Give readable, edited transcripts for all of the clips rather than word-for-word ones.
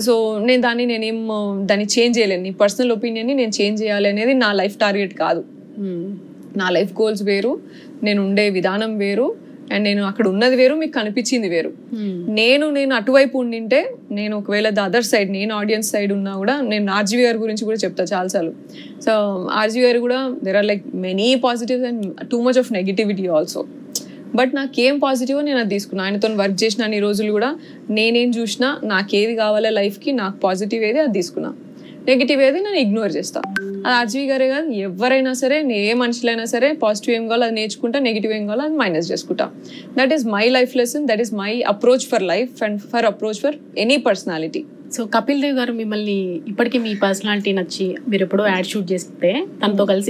So దాన్ని change చేయలేను. నీ పర్సనల్ ఒపీనియన్ని నేను చేంజ్ చేయాలి అనేది నా లైఫ్ టార్గెట్ కాదు. నా లైఫ్ గోల్స్ వేరు, నేను ఉండే విధానం వేరు, అండ్ నేను అక్కడ ఉన్నది వేరు, మీకు కనిపించింది వేరు. నేను అటువైపు ఉండింటే, నేను ఒకవేళ ద అదర్ సైడ్, నేను ఆడియన్స్ సైడ్ ఉన్నా కూడా, నేను ఆర్జీవి గారి గురించి కూడా చెప్తా చాలాసార్లు. సో ఆర్జీవి గారు కూడా there are like many positives and too much of negativity also. But నాకేం పాజిటివ్ నేను అది తీసుకున్నా. ఆయనతో వర్క్ చేసిన అన్ని రోజులు కూడా నేనేం చూసినా, నాకేది కావాలో లైఫ్కి, నాకు పాజిటివ్ ఏది అది తీసుకున్నా, నెగిటివ్ ఏది నేను ఇగ్నోర్ చేస్తా. అది ఆర్జీవి గారే కాదు, ఎవరైనా సరే, ఏ మనుషులైనా సరే, పాజిటివ్ ఏం కావాలో అది నేర్చుకుంటా, నెగిటివ్ ఏం కావాలో అది మైనస్ చేసుకుంటా. That is my life lesson, that is my approach for life and for approach for any personality. So Kapil Dev గారు మిమ్మల్ని ఇప్పటికీ మీ పర్సనాలిటీ నచ్చి మీరు ఎప్పుడో యాడ్ షూట్ చేస్తే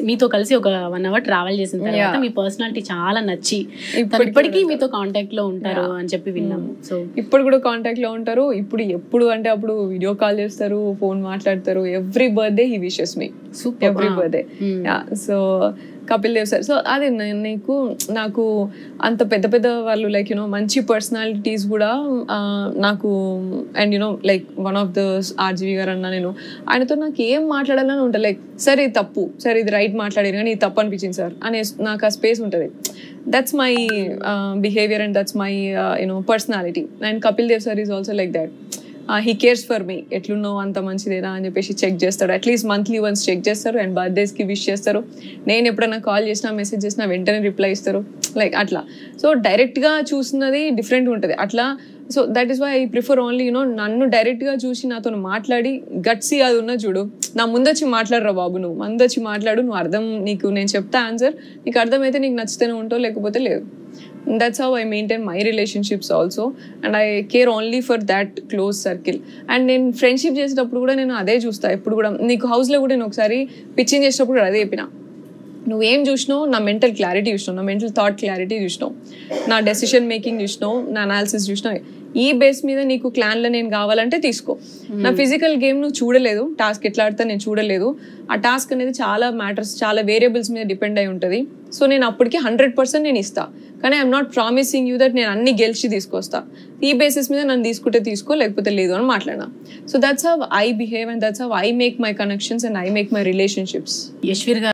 మీతో కలిసి ఒక 1 hour ట్రావెల్ చేసిన తర్వాత మీ పర్సనాలిటీ చాలా నచ్చి ఇప్పటికీ మీతో కాంటాక్ట్ లో ఉంటారు అని చెప్పి విన్నాము. సో ఇప్పుడు కూడా కాంటాక్ట్ లో ఉంటారు. ఎప్పుడు అంటే అప్పుడు వీడియో కాల్ చేస్తారు, ఫోన్ మాట్లాడతారు. Every birthday he wishes me, every birthday. So Kapil Dev sir, so అది నాకు అంత పెద్ద వాళ్ళు లైక్ మంచి పర్సనాలిటీస్ కూడా నాకు, and like one of the RGV గారు అన్నా, నేను ఆయనతో నాకు ఏం మాట్లాడాలని ఉంటుంది. లైక్ సరే ఇది తప్పు, సరే ఇది రైట్ మాట్లాడారు కానీ ఇది తప్పు అనిపించింది సార్ అనే నాకు ఆ స్పేస్ ఉంటుంది. That's my behaviour and that's my personality. And Kapil Dev sir is also like that. He cares for me, ఎట్లున్నావు అంత మంచిదేనా అని చెప్పేసి చెక్ చేస్తాడు. అట్లీస్ట్ మంత్లీ వన్స్ చెక్ చేస్తారు అండ్ బర్త్డేస్కి విష్ చేస్తారు. నేను ఎప్పుడైనా కాల్ చేసినా, మెసేజ్ చేసినా వెంటనే రిప్లై ఇస్తారు, లైక్ అట్లా. సో డైరెక్ట్గా చూసినది డిఫరెంట్ ఉంటుంది అట్లా. So that is why I prefer only నన్ను డైరెక్ట్గా చూసి నాతో మాట్లాడి గట్సీ అది ఉన్న చూడు, నా ముందొచ్చి మాట్లాడరా బాబు, నువ్వు ముందొచ్చి మాట్లాడు, నీకు నేను చెప్తా ఆన్సర్, నీకు అర్థమైతే నీకు నచ్చితేనే ఉంటావు, లేకపోతే లేదు. That's how I maintain my relationships also, and I care only for that close circle. And నేను ఫ్రెండ్షిప్ చేసేటప్పుడు కూడా నేను అదే చూస్తా. ఎప్పుడు కూడా నీకు హౌస్లో కూడా నేను ఒకసారి పిచ్చింగ్ చేసేటప్పుడు కూడా అదే చెప్పిన, నువ్వేం చూసినావు, నా మెంటల్ క్లారిటీ చూసినావు, నా మెంటల్ థాట్ క్లారిటీ చూసినావు, నా డెసిషన్ మేకింగ్ చూసినావు, నా అనాలిసిస్ చూసినావు. ఈ బేస్ మీద నీకు క్లాన్లో నేను కావాలంటే తీసుకో. నా ఫిజికల్ గేమ్ నువ్వు చూడలేదు, టాస్క్ ఎట్లా ఆడితే నేను చూడలేదు. ఆ టాస్క్ అనేది చాలా మ్యాటర్స్, చాలా వేరియబుల్స్ మీద డిపెండ్ అయి ఉంటుంది. సో నేను అప్పటికి 100% నేను ఇస్తా, కానీ I'm not promising you that నేను అన్ని గెలిచి తీసుకొస్తా. ఈ బేసిస్ మీద నన్ను తీసుకుంటే తీసుకో, లేకపోతే లేదు అని మాట్లాడినా. So that's how I behave and that's how I make my connections and I make my relationships. Yashveer గారు